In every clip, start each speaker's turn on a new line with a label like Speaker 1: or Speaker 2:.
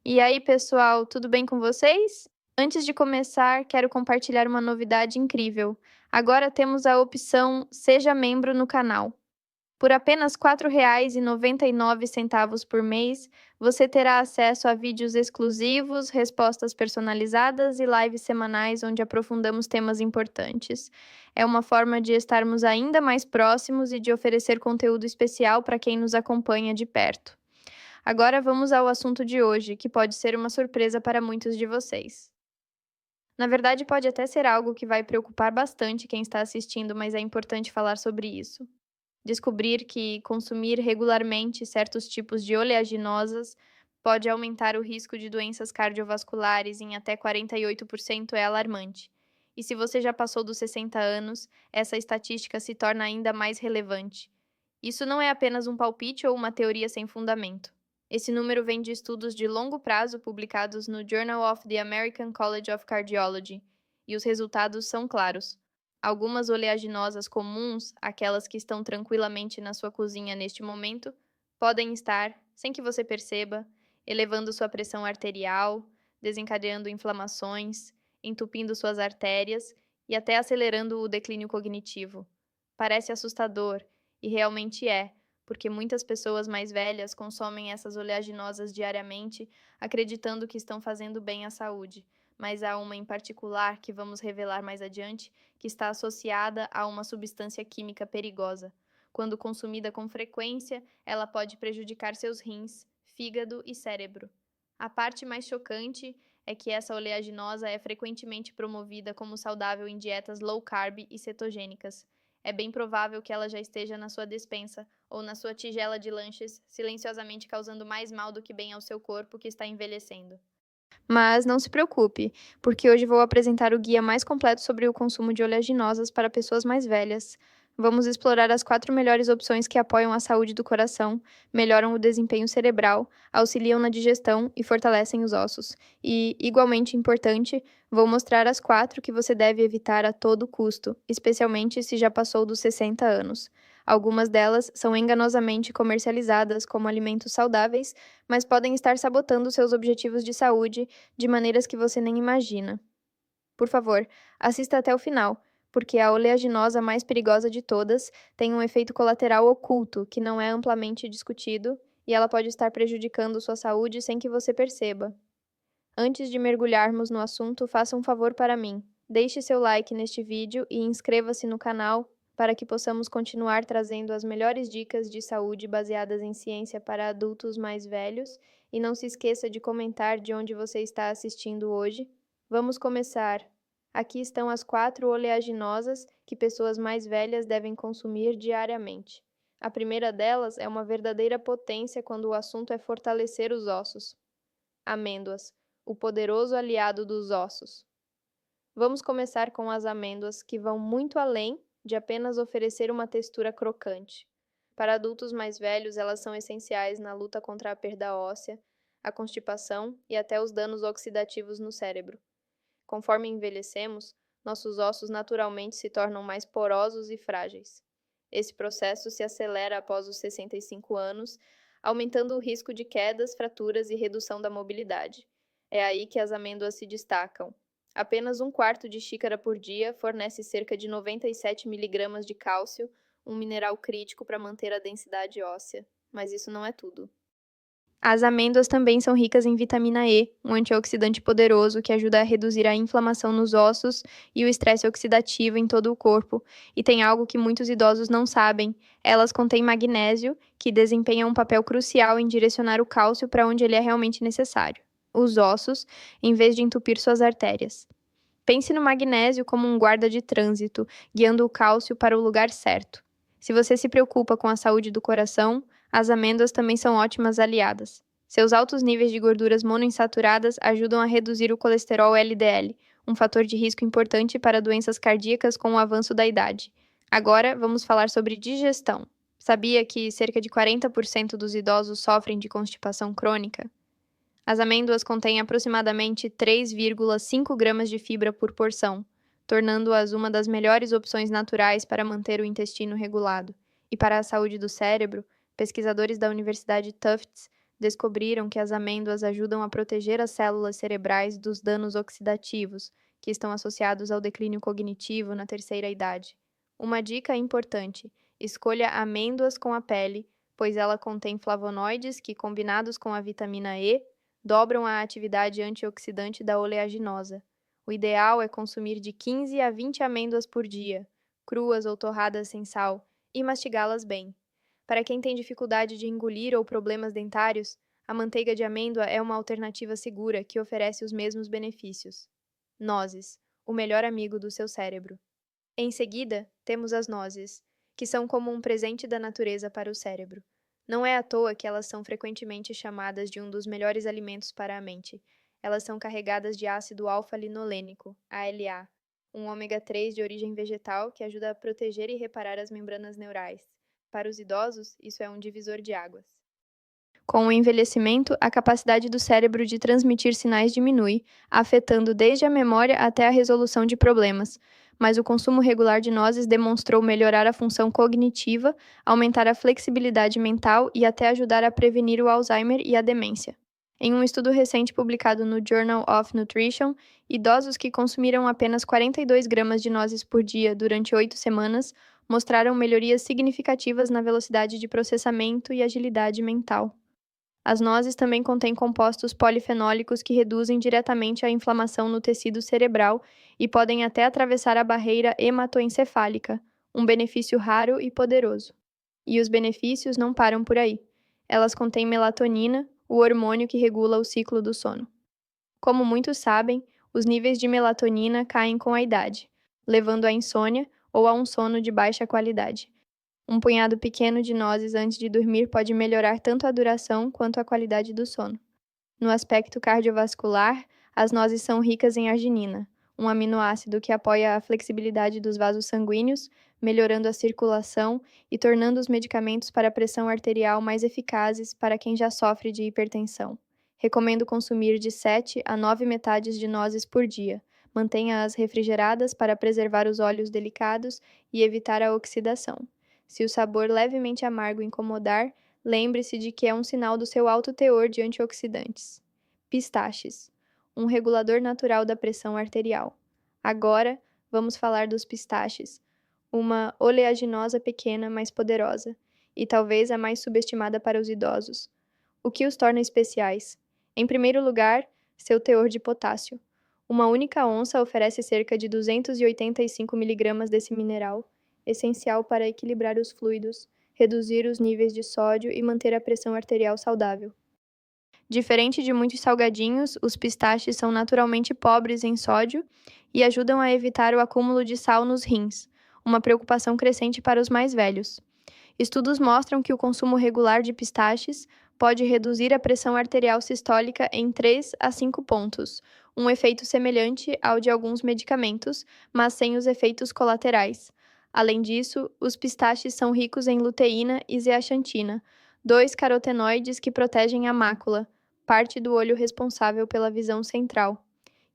Speaker 1: E aí, pessoal, tudo bem com vocês? Antes de começar, quero compartilhar uma novidade incrível. Agora temos a opção Seja Membro no canal. Por apenas R$ 4,99 por mês, você terá acesso a vídeos exclusivos, respostas personalizadas e lives semanais onde aprofundamos temas importantes. É uma forma de estarmos ainda mais próximos e de oferecer conteúdo especial para quem nos acompanha de perto. Agora vamos ao assunto de hoje, que pode ser uma surpresa para muitos de vocês. Na verdade, pode até ser algo que vai preocupar bastante quem está assistindo, mas é importante falar sobre isso. Descobrir que consumir regularmente certos tipos de oleaginosas pode aumentar o risco de doenças cardiovasculares em até 48% é alarmante. E se você já passou dos 60 anos, essa estatística se torna ainda mais relevante. Isso não é apenas um palpite ou uma teoria sem fundamento. Esse número vem de estudos de longo prazo publicados no Journal of the American College of Cardiology, e os resultados são claros. Algumas oleaginosas comuns, aquelas que estão tranquilamente na sua cozinha neste momento, podem estar, sem que você perceba, elevando sua pressão arterial, desencadeando inflamações, entupindo suas artérias e até acelerando o declínio cognitivo. Parece assustador, e realmente é, porque muitas pessoas mais velhas consomem essas oleaginosas diariamente, acreditando que estão fazendo bem à saúde. Mas há uma em particular, que vamos revelar mais adiante, que está associada a uma substância química perigosa. Quando consumida com frequência, ela pode prejudicar seus rins, fígado e cérebro. A parte mais chocante é que essa oleaginosa é frequentemente promovida como saudável em dietas low carb e cetogênicas. É bem provável que ela já esteja na sua despensa ou na sua tigela de lanches, silenciosamente causando mais mal do que bem ao seu corpo que está envelhecendo. Mas não se preocupe, porque hoje vou apresentar o guia mais completo sobre o consumo de oleaginosas para pessoas mais velhas. Vamos explorar as 4 melhores opções que apoiam a saúde do coração, melhoram o desempenho cerebral, auxiliam na digestão e fortalecem os ossos. E, igualmente importante, vou mostrar as 4 que você deve evitar a todo custo, especialmente se já passou dos 60 anos. Algumas delas são enganosamente comercializadas como alimentos saudáveis, mas podem estar sabotando seus objetivos de saúde de maneiras que você nem imagina. Por favor, assista até o final, porque a oleaginosa mais perigosa de todas tem um efeito colateral oculto que não é amplamente discutido e ela pode estar prejudicando sua saúde sem que você perceba. Antes de mergulharmos no assunto, faça um favor para mim. Deixe seu like neste vídeo e inscreva-se no canal para que possamos continuar trazendo as melhores dicas de saúde baseadas em ciência para adultos mais velhos. E não se esqueça de comentar de onde você está assistindo hoje. Vamos começar. Aqui estão as 4 oleaginosas que pessoas mais velhas devem consumir diariamente. A primeira delas é uma verdadeira potência quando o assunto é fortalecer os ossos. Amêndoas, o poderoso aliado dos ossos. Vamos começar com as amêndoas, que vão muito além de apenas oferecer uma textura crocante. Para adultos mais velhos, elas são essenciais na luta contra a perda óssea, a constipação e até os danos oxidativos no cérebro. Conforme envelhecemos, nossos ossos naturalmente se tornam mais porosos e frágeis. Esse processo se acelera após os 65 anos, aumentando o risco de quedas, fraturas e redução da mobilidade. É aí que as amêndoas se destacam. Apenas 1/4 de xícara por dia fornece cerca de 97 miligramas de cálcio, um mineral crítico para manter a densidade óssea. Mas isso não é tudo. As amêndoas também são ricas em vitamina E, um antioxidante poderoso que ajuda a reduzir a inflamação nos ossos e o estresse oxidativo em todo o corpo. E tem algo que muitos idosos não sabem: elas contêm magnésio, que desempenha um papel crucial em direcionar o cálcio para onde ele é realmente necessário, os ossos, em vez de entupir suas artérias. Pense no magnésio como um guarda de trânsito, guiando o cálcio para o lugar certo. Se você se preocupa com a saúde do coração, as amêndoas também são ótimas aliadas. Seus altos níveis de gorduras monoinsaturadas ajudam a reduzir o colesterol LDL, um fator de risco importante para doenças cardíacas com o avanço da idade. Agora, vamos falar sobre digestão. Sabia que cerca de 40% dos idosos sofrem de constipação crônica? As amêndoas contêm aproximadamente 3,5 gramas de fibra por porção, tornando-as uma das melhores opções naturais para manter o intestino regulado. E para a saúde do cérebro, pesquisadores da Universidade Tufts Descobriram que as amêndoas ajudam a proteger as células cerebrais dos danos oxidativos, que estão associados ao declínio cognitivo na terceira idade. Uma dica importante: escolha amêndoas com a pele, pois ela contém flavonoides que, combinados com a vitamina E, dobram a atividade antioxidante da oleaginosa. O ideal é consumir de 15 a 20 amêndoas por dia, cruas ou torradas sem sal, e mastigá-las bem. Para quem tem dificuldade de engolir ou problemas dentários, a manteiga de amêndoa é uma alternativa segura que oferece os mesmos benefícios. Nozes, o melhor amigo do seu cérebro. Em seguida, temos as nozes, que são como um presente da natureza para o cérebro. Não é à toa que elas são frequentemente chamadas de um dos melhores alimentos para a mente. Elas são carregadas de ácido alfa-linolênico, ALA, um ômega 3 de origem vegetal que ajuda a proteger e reparar as membranas neurais. Para os idosos, isso é um divisor de águas. Com o envelhecimento, a capacidade do cérebro de transmitir sinais diminui, afetando desde a memória até a resolução de problemas. Mas o consumo regular de nozes demonstrou melhorar a função cognitiva, aumentar a flexibilidade mental e até ajudar a prevenir o Alzheimer e a demência. Em um estudo recente publicado no Journal of Nutrition, idosos que consumiram apenas 42 gramas de nozes por dia durante 8 semanas mostraram melhorias significativas na velocidade de processamento e agilidade mental. As nozes também contêm compostos polifenólicos que reduzem diretamente a inflamação no tecido cerebral e podem até atravessar a barreira hematoencefálica, um benefício raro e poderoso. E os benefícios não param por aí. Elas contêm melatonina, o hormônio que regula o ciclo do sono. Como muitos sabem, os níveis de melatonina caem com a idade, levando à insônia ou a um sono de baixa qualidade. Um punhado pequeno de nozes antes de dormir pode melhorar tanto a duração quanto a qualidade do sono. No aspecto cardiovascular, as nozes são ricas em arginina, um aminoácido que apoia a flexibilidade dos vasos sanguíneos, melhorando a circulação e tornando os medicamentos para a pressão arterial mais eficazes para quem já sofre de hipertensão. Recomendo consumir de 7 a 9 metades de nozes por dia. Mantenha-as refrigeradas para preservar os óleos delicados e evitar a oxidação. Se o sabor levemente amargo incomodar, lembre-se de que é um sinal do seu alto teor de antioxidantes. Pistaches, um regulador natural da pressão arterial. Agora, vamos falar dos pistaches, uma oleaginosa pequena, mas poderosa, e talvez a mais subestimada para os idosos. O que os torna especiais? Em primeiro lugar, seu teor de potássio. Uma única onça oferece cerca de 285 mg desse mineral, essencial para equilibrar os fluidos, reduzir os níveis de sódio e manter a pressão arterial saudável. Diferente de muitos salgadinhos, os pistaches são naturalmente pobres em sódio e ajudam a evitar o acúmulo de sal nos rins, uma preocupação crescente para os mais velhos. Estudos mostram que o consumo regular de pistaches pode reduzir a pressão arterial sistólica em 3 a 5 pontos, um efeito semelhante ao de alguns medicamentos, mas sem os efeitos colaterais. Além disso, os pistaches são ricos em luteína e zeaxantina, dois carotenoides que protegem a mácula, parte do olho responsável pela visão central.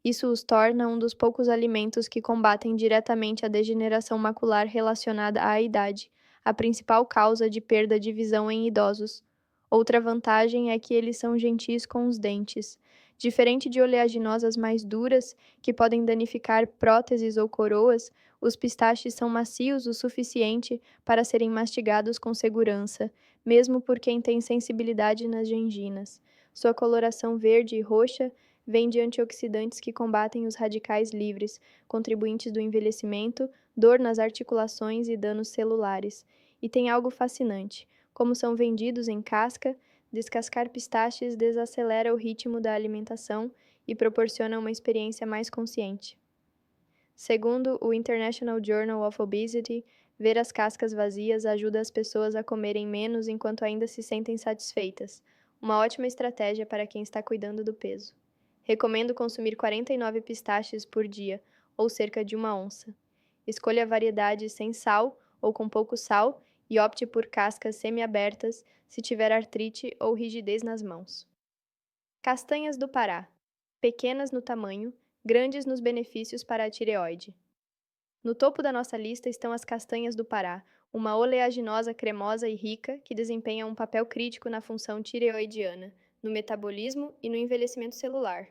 Speaker 1: Isso os torna um dos poucos alimentos que combatem diretamente a degeneração macular relacionada à idade, a principal causa de perda de visão em idosos. Outra vantagem é que eles são gentis com os dentes. Diferente de oleaginosas mais duras, que podem danificar próteses ou coroas, os pistaches são macios o suficiente para serem mastigados com segurança, mesmo por quem tem sensibilidade nas genginas. Sua coloração verde e roxa vem de antioxidantes que combatem os radicais livres, contribuintes do envelhecimento, dor nas articulações e danos celulares. E tem algo fascinante: como são vendidos em casca, descascar pistaches desacelera o ritmo da alimentação e proporciona uma experiência mais consciente. Segundo o International Journal of Obesity, ver as cascas vazias ajuda as pessoas a comerem menos enquanto ainda se sentem satisfeitas. Uma ótima estratégia para quem está cuidando do peso. Recomendo consumir 49 pistaches por dia, ou cerca de uma onça. Escolha variedades sem sal ou com pouco sal e opte por cascas semi-abertas se tiver artrite ou rigidez nas mãos. Castanhas do Pará. Pequenas no tamanho, grandes nos benefícios para a tireoide. No topo da nossa lista estão as castanhas do Pará, Uma oleaginosa cremosa e rica que desempenha um papel crítico na função tireoidiana, no metabolismo e no envelhecimento celular.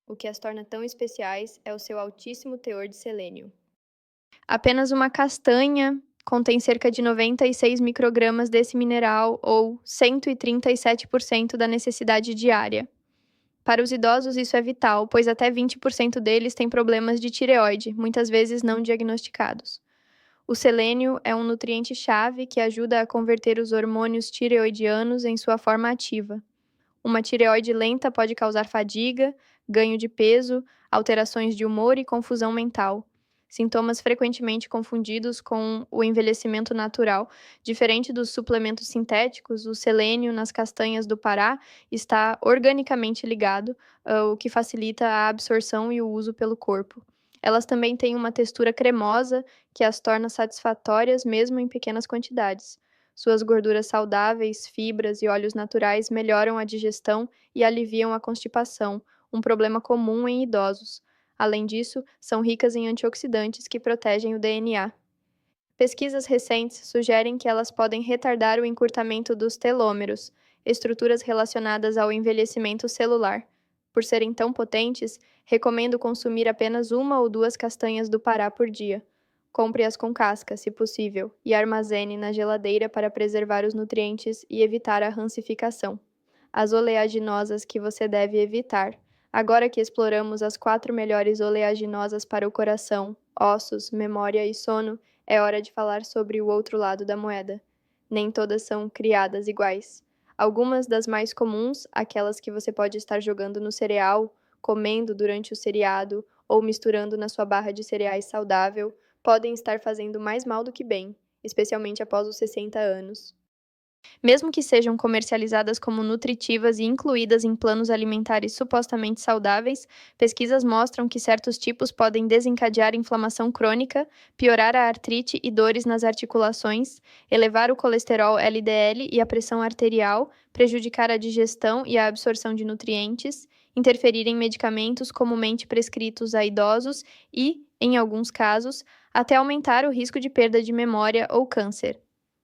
Speaker 1: O que as torna tão especiais é o seu altíssimo teor de selênio. Apenas uma castanha contém cerca de 96 microgramas desse mineral, ou 137% da necessidade diária. Para os idosos, isso é vital, pois até 20% deles têm problemas de tireoide, muitas vezes não diagnosticados. O selênio é um nutriente-chave que ajuda a converter os hormônios tireoidianos em sua forma ativa. Uma tireoide lenta pode causar fadiga, ganho de peso, alterações de humor e confusão mental. Sintomas frequentemente confundidos com o envelhecimento natural. Diferente dos suplementos sintéticos, o selênio nas castanhas do Pará está organicamente ligado, o que facilita a absorção e o uso pelo corpo. Elas também têm uma textura cremosa que as torna satisfatórias mesmo em pequenas quantidades. Suas gorduras saudáveis, fibras e óleos naturais melhoram a digestão e aliviam a constipação, um problema comum em idosos. Além disso, são ricas em antioxidantes que protegem o DNA. Pesquisas recentes sugerem que elas podem retardar o encurtamento dos telômeros, estruturas relacionadas ao envelhecimento celular. Por serem tão potentes, recomendo consumir apenas uma ou duas castanhas do Pará por dia. Compre-as com casca, se possível, e armazene na geladeira para preservar os nutrientes e evitar a rancificação. As oleaginosas que você deve evitar. Agora que exploramos as 4 melhores oleaginosas para o coração, ossos, memória e sono, é hora de falar sobre o outro lado da moeda. Nem todas são criadas iguais. Algumas das mais comuns, aquelas que você pode estar jogando no cereal, comendo durante o seriado ou misturando na sua barra de cereais saudável, podem estar fazendo mais mal do que bem, especialmente após os 60 anos. Mesmo que sejam comercializadas como nutritivas e incluídas em planos alimentares supostamente saudáveis, pesquisas mostram que certos tipos podem desencadear inflamação crônica, piorar a artrite e dores nas articulações, elevar o colesterol LDL e a pressão arterial, prejudicar a digestão e a absorção de nutrientes, interferir em medicamentos comumente prescritos a idosos e, em alguns casos, até aumentar o risco de perda de memória ou câncer.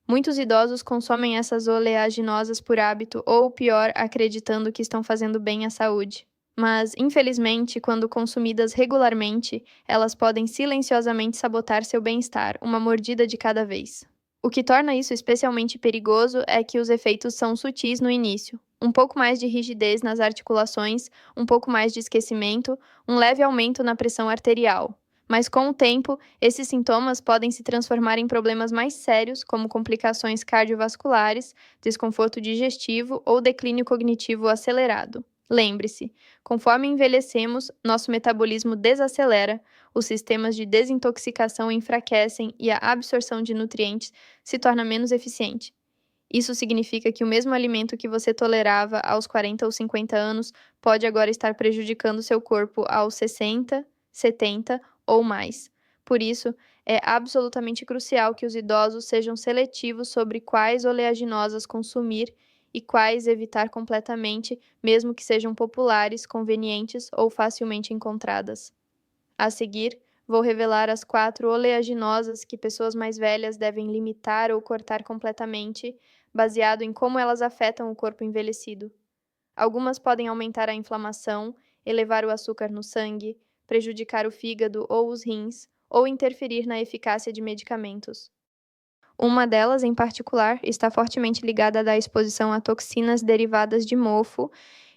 Speaker 1: Muitos idosos consomem essas oleaginosas por hábito ou, pior, acreditando que estão fazendo bem à saúde. Mas, infelizmente, quando consumidas regularmente, elas podem silenciosamente sabotar seu bem-estar, uma mordida de cada vez. O que torna isso especialmente perigoso é que os efeitos são sutis no início. Um pouco mais de rigidez nas articulações, um pouco mais de esquecimento, um leve aumento na pressão arterial. Mas com o tempo, esses sintomas podem se transformar em problemas mais sérios, como complicações cardiovasculares, desconforto digestivo ou declínio cognitivo acelerado. Lembre-se, conforme envelhecemos, nosso metabolismo desacelera, os sistemas de desintoxicação enfraquecem e a absorção de nutrientes se torna menos eficiente. Isso significa que o mesmo alimento que você tolerava aos 40 ou 50 anos pode agora estar prejudicando seu corpo aos 60, 70 ou mais. Por isso, é absolutamente crucial que os idosos sejam seletivos sobre quais oleaginosas consumir e quais evitar completamente, mesmo que sejam populares, convenientes ou facilmente encontradas. A seguir, vou revelar as 4 oleaginosas que pessoas mais velhas devem limitar ou cortar completamente, baseado em como elas afetam o corpo envelhecido. Algumas podem aumentar a inflamação, elevar o açúcar no sangue, prejudicar o fígado ou os rins, ou interferir na eficácia de medicamentos. Uma delas, em particular, está fortemente ligada à exposição a toxinas derivadas de mofo,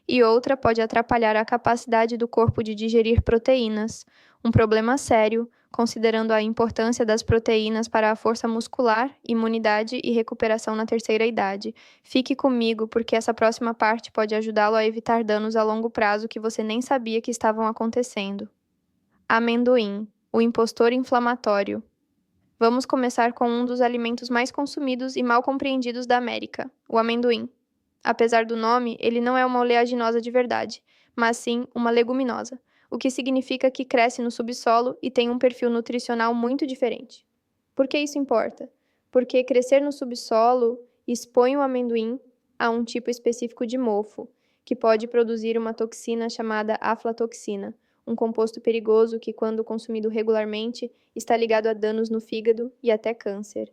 Speaker 1: e outra pode atrapalhar a capacidade do corpo de digerir proteínas, um problema sério, considerando a importância das proteínas para a força muscular, imunidade e recuperação na terceira idade. Fique comigo, porque essa próxima parte pode ajudá-lo a evitar danos a longo prazo que você nem sabia que estavam acontecendo. Amendoim, o impostor inflamatório. Vamos começar com um dos alimentos mais consumidos e mal compreendidos da América, o amendoim. Apesar do nome, ele não é uma oleaginosa de verdade, mas sim uma leguminosa, o que significa que cresce no subsolo e tem um perfil nutricional muito diferente. Por que isso importa? Porque crescer no subsolo expõe o amendoim a um tipo específico de mofo, que pode produzir uma toxina chamada aflatoxina, um composto perigoso que, quando consumido regularmente, está ligado a danos no fígado e até câncer.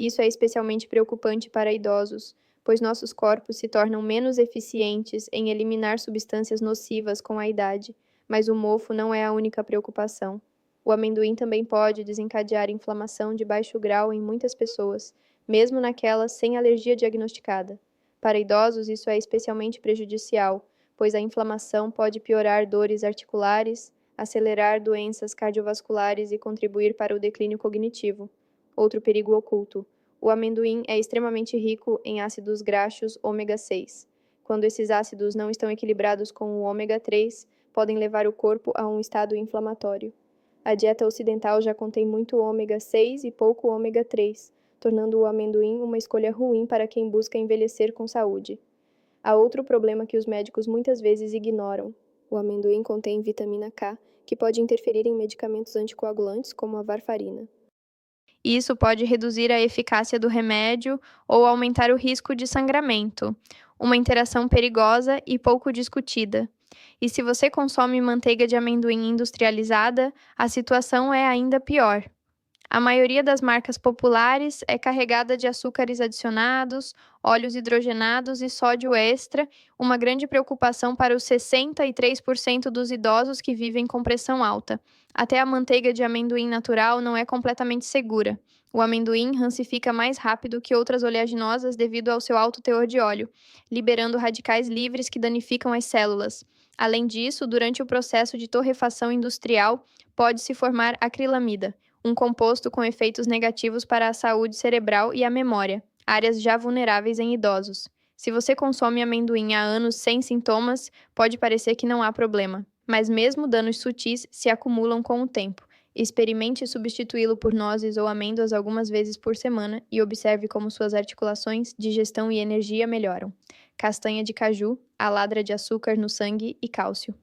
Speaker 1: Isso é especialmente preocupante para idosos, pois nossos corpos se tornam menos eficientes em eliminar substâncias nocivas com a idade, mas o mofo não é a única preocupação. O amendoim também pode desencadear inflamação de baixo grau em muitas pessoas, mesmo naquelas sem alergia diagnosticada. Para idosos, isso é especialmente prejudicial, pois a inflamação pode piorar dores articulares, acelerar doenças cardiovasculares e contribuir para o declínio cognitivo. Outro perigo oculto: o amendoim é extremamente rico em ácidos graxos ômega 6. Quando esses ácidos não estão equilibrados com o ômega 3, podem levar o corpo a um estado inflamatório. A dieta ocidental já contém muito ômega 6 e pouco ômega 3, tornando o amendoim uma escolha ruim para quem busca envelhecer com saúde. Há outro problema que os médicos muitas vezes ignoram: o amendoim contém vitamina K, que pode interferir em medicamentos anticoagulantes como a varfarina. Isso pode reduzir a eficácia do remédio ou aumentar o risco de sangramento, uma interação perigosa e pouco discutida. E se você consome manteiga de amendoim industrializada, a situação é ainda pior. A maioria das marcas populares é carregada de açúcares adicionados, óleos hidrogenados e sódio extra, uma grande preocupação para os 63% dos idosos que vivem com pressão alta. Até a manteiga de amendoim natural não é completamente segura. O amendoim rancifica mais rápido que outras oleaginosas devido ao seu alto teor de óleo, liberando radicais livres que danificam as células. Além disso, durante o processo de torrefação industrial, pode-se formar acrilamida, um composto com efeitos negativos para a saúde cerebral e a memória, áreas já vulneráveis em idosos. Se você consome amendoim há anos sem sintomas, pode parecer que não há problema, mas mesmo danos sutis se acumulam com o tempo. Experimente substituí-lo por nozes ou amêndoas algumas vezes por semana e observe como suas articulações, digestão e energia melhoram. Castanha de caju, a ladra de açúcar no sangue e cálcio.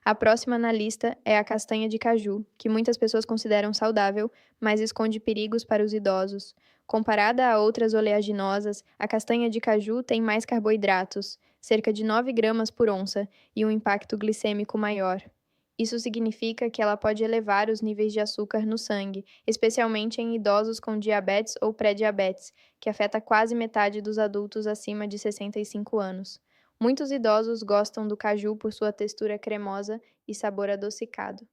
Speaker 1: A próxima na lista é a castanha de caju, que muitas pessoas consideram saudável, mas esconde perigos para os idosos. Comparada a outras oleaginosas, a castanha de caju tem mais carboidratos, cerca de 9 gramas por onça, e um impacto glicêmico maior. Isso significa que ela pode elevar os níveis de açúcar no sangue, especialmente em idosos com diabetes ou pré-diabetes, que afeta quase metade dos adultos acima de 65 anos. Muitos idosos gostam do caju por sua textura cremosa e sabor adocicado,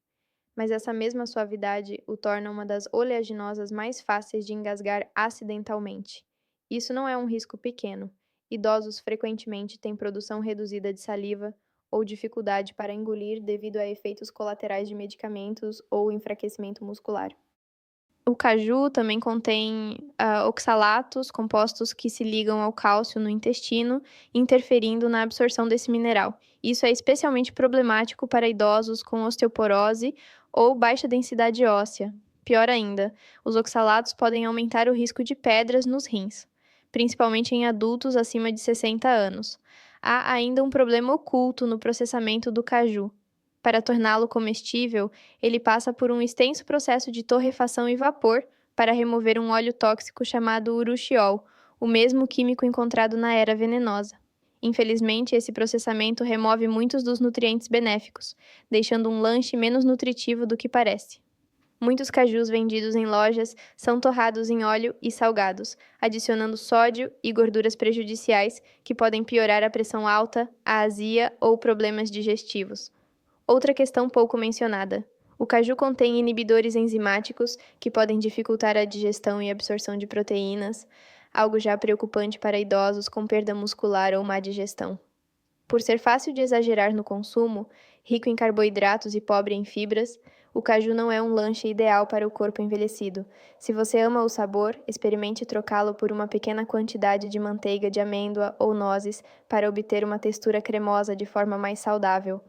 Speaker 1: mas essa mesma suavidade o torna uma das oleaginosas mais fáceis de engasgar acidentalmente. Isso não é um risco pequeno. Idosos frequentemente têm produção reduzida de saliva ou dificuldade para engolir devido a efeitos colaterais de medicamentos ou enfraquecimento muscular. O caju também contém oxalatos, compostos que se ligam ao cálcio no intestino, interferindo na absorção desse mineral. Isso é especialmente problemático para idosos com osteoporose ou baixa densidade óssea. Pior ainda, os oxalatos podem aumentar o risco de pedras nos rins, principalmente em adultos acima de 60 anos. Há ainda um problema oculto no processamento do caju. Para torná-lo comestível, ele passa por um extenso processo de torrefação e vapor para remover um óleo tóxico chamado urushiol, o mesmo químico encontrado na era venenosa. Infelizmente, esse processamento remove muitos dos nutrientes benéficos, deixando um lanche menos nutritivo do que parece. Muitos cajus vendidos em lojas são torrados em óleo e salgados, adicionando sódio e gorduras prejudiciais que podem piorar a pressão alta, a azia ou problemas digestivos. Outra questão pouco mencionada: o caju contém inibidores enzimáticos que podem dificultar a digestão e absorção de proteínas, algo já preocupante para idosos com perda muscular ou má digestão. Por ser fácil de exagerar no consumo, rico em carboidratos e pobre em fibras, o caju não é um lanche ideal para o corpo envelhecido. Se você ama o sabor, experimente trocá-lo por uma pequena quantidade de manteiga de amêndoa ou nozes para obter uma textura cremosa de forma mais saudável.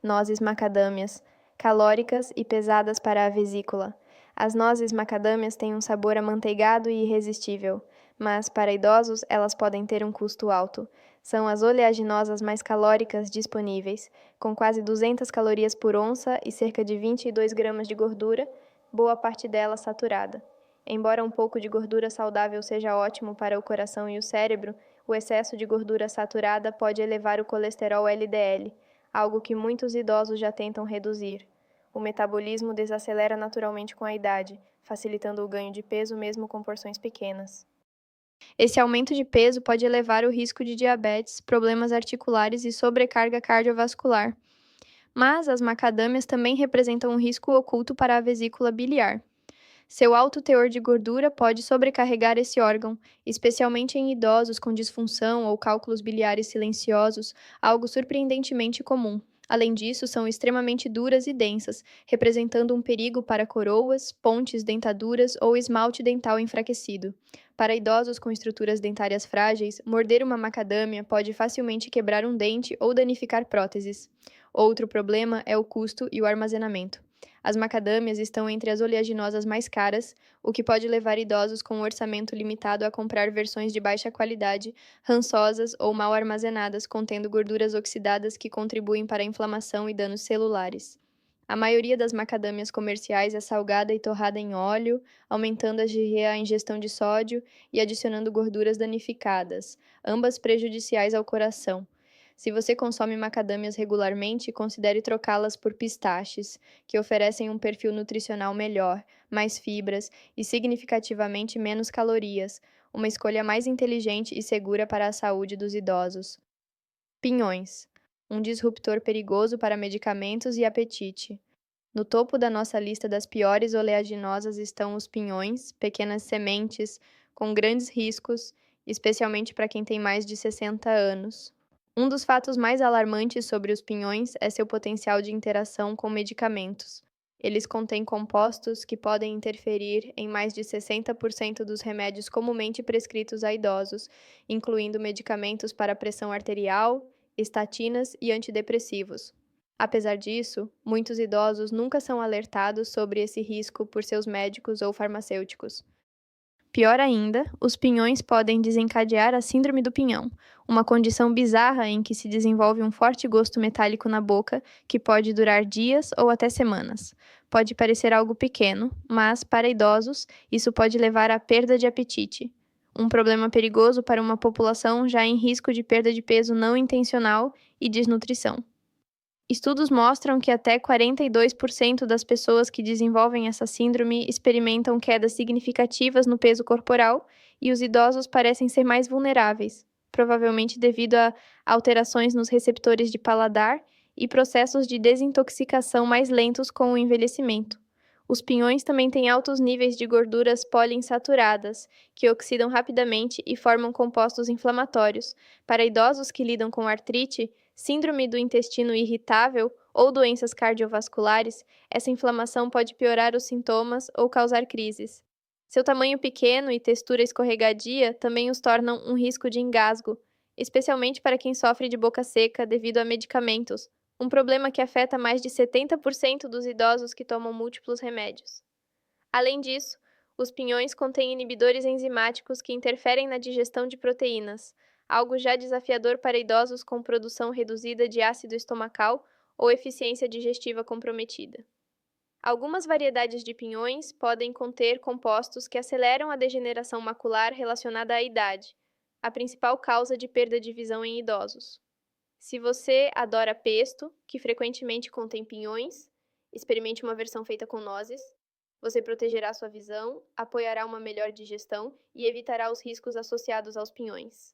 Speaker 1: Nozes macadâmias, calóricas e pesadas para a vesícula. As nozes macadâmias têm um sabor amanteigado e irresistível, mas para idosos elas podem ter um custo alto. São as oleaginosas mais calóricas disponíveis, com quase 200 calorias por onça e cerca de 22 gramas de gordura, boa parte dela saturada. Embora um pouco de gordura saudável seja ótimo para o coração e o cérebro, o excesso de gordura saturada pode elevar o colesterol LDL, algo que muitos idosos já tentam reduzir. O metabolismo desacelera naturalmente com a idade, facilitando o ganho de peso mesmo com porções pequenas. Esse aumento de peso pode elevar o risco de diabetes, problemas articulares e sobrecarga cardiovascular. Mas as macadâmias também representam um risco oculto para a vesícula biliar. Seu alto teor de gordura pode sobrecarregar esse órgão, especialmente em idosos com disfunção ou cálculos biliares silenciosos, algo surpreendentemente comum. Além disso, são extremamente duras e densas, representando um perigo para coroas, pontes, dentaduras ou esmalte dental enfraquecido. Para idosos com estruturas dentárias frágeis, morder uma macadâmia pode facilmente quebrar um dente ou danificar próteses. Outro problema é o custo e o armazenamento. As macadâmias estão entre as oleaginosas mais caras, o que pode levar idosos com um orçamento limitado a comprar versões de baixa qualidade, rançosas ou mal armazenadas, contendo gorduras oxidadas que contribuem para a inflamação e danos celulares. A maioria das macadâmias comerciais é salgada e torrada em óleo, aumentando a ingestão de sódio e adicionando gorduras danificadas, ambas prejudiciais ao coração. Se você consome macadâmias regularmente, considere trocá-las por pistaches, que oferecem um perfil nutricional melhor, mais fibras e significativamente menos calorias, uma escolha mais inteligente e segura para a saúde dos idosos. Pinhões, um disruptor perigoso para medicamentos e apetite. No topo da nossa lista das piores oleaginosas estão os pinhões, pequenas sementes com grandes riscos, especialmente para quem tem mais de 60 anos. Um dos fatos mais alarmantes sobre os pinhões é seu potencial de interação com medicamentos. Eles contêm compostos que podem interferir em mais de 60% dos remédios comumente prescritos a idosos, incluindo medicamentos para pressão arterial, estatinas e antidepressivos. Apesar disso, muitos idosos nunca são alertados sobre esse risco por seus médicos ou farmacêuticos. Pior ainda, os pinhões podem desencadear a síndrome do pinhão, uma condição bizarra em que se desenvolve um forte gosto metálico na boca que pode durar dias ou até semanas. Pode parecer algo pequeno, mas, para idosos, isso pode levar à perda de apetite. Um problema perigoso para uma população já em risco de perda de peso não intencional e desnutrição. Estudos mostram que até 42% das pessoas que desenvolvem essa síndrome experimentam quedas significativas no peso corporal e os idosos parecem ser mais vulneráveis, provavelmente devido a alterações nos receptores de paladar e processos de desintoxicação mais lentos com o envelhecimento. Os pinhões também têm altos níveis de gorduras poliinsaturadas, que oxidam rapidamente e formam compostos inflamatórios. Para idosos que lidam com artrite, síndrome do intestino irritável ou doenças cardiovasculares, essa inflamação pode piorar os sintomas ou causar crises. Seu tamanho pequeno e textura escorregadia também os tornam um risco de engasgo, especialmente para quem sofre de boca seca devido a medicamentos, um problema que afeta mais de 70% dos idosos que tomam múltiplos remédios. Além disso, os pinhões contêm inibidores enzimáticos que interferem na digestão de proteínas, algo já desafiador para idosos com produção reduzida de ácido estomacal ou eficiência digestiva comprometida. Algumas variedades de pinhões podem conter compostos que aceleram a degeneração macular relacionada à idade, a principal causa de perda de visão em idosos. Se você adora pesto, que frequentemente contém pinhões, experimente uma versão feita com nozes. Você protegerá sua visão, apoiará uma melhor digestão e evitará os riscos associados aos pinhões.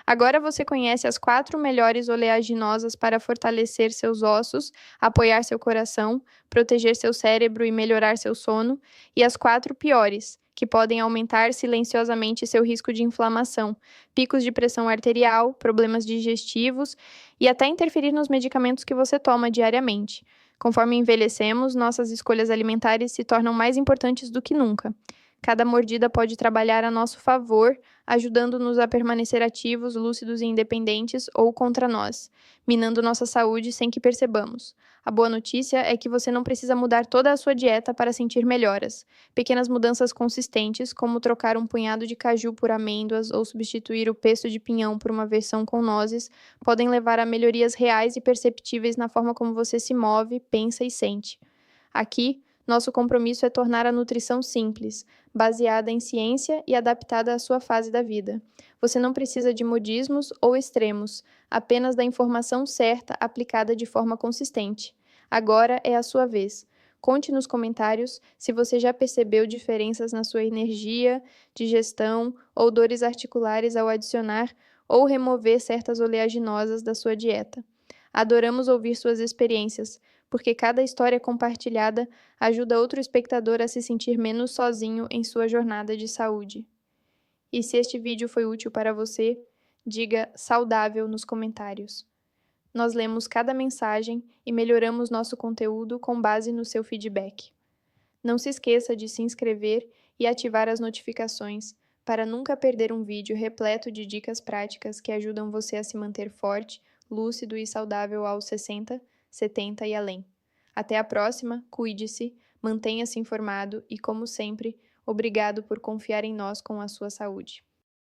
Speaker 1: Agora você conhece as 4 melhores oleaginosas para fortalecer seus ossos, apoiar seu coração, proteger seu cérebro e melhorar seu sono, e as 4 piores, que podem aumentar silenciosamente seu risco de inflamação, picos de pressão arterial, problemas digestivos e até interferir nos medicamentos que você toma diariamente. Conforme envelhecemos, nossas escolhas alimentares se tornam mais importantes do que nunca. Cada mordida pode trabalhar a nosso favor, ajudando-nos a permanecer ativos, lúcidos e independentes ou contra nós, minando nossa saúde sem que percebamos. A boa notícia é que você não precisa mudar toda a sua dieta para sentir melhoras. Pequenas mudanças consistentes, como trocar um punhado de caju por amêndoas ou substituir o pesto de pinhão por uma versão com nozes, podem levar a melhorias reais e perceptíveis na forma como você se move, pensa e sente. Aqui, nosso compromisso é tornar a nutrição simples, baseada em ciência e adaptada à sua fase da vida. Você não precisa de modismos ou extremos, apenas da informação certa aplicada de forma consistente. Agora é a sua vez. Conte nos comentários se você já percebeu diferenças na sua energia, digestão ou dores articulares ao adicionar ou remover certas oleaginosas da sua dieta. Adoramos ouvir suas experiências, porque cada história compartilhada ajuda outro espectador a se sentir menos sozinho em sua jornada de saúde. E se este vídeo foi útil para você, diga saudável nos comentários. Nós lemos cada mensagem e melhoramos nosso conteúdo com base no seu feedback. Não se esqueça de se inscrever e ativar as notificações para nunca perder um vídeo repleto de dicas práticas que ajudam você a se manter forte, lúcido e saudável aos 60, 70 e além. Até a próxima, cuide-se, mantenha-se informado e, como sempre, obrigado por confiar em nós com a sua saúde.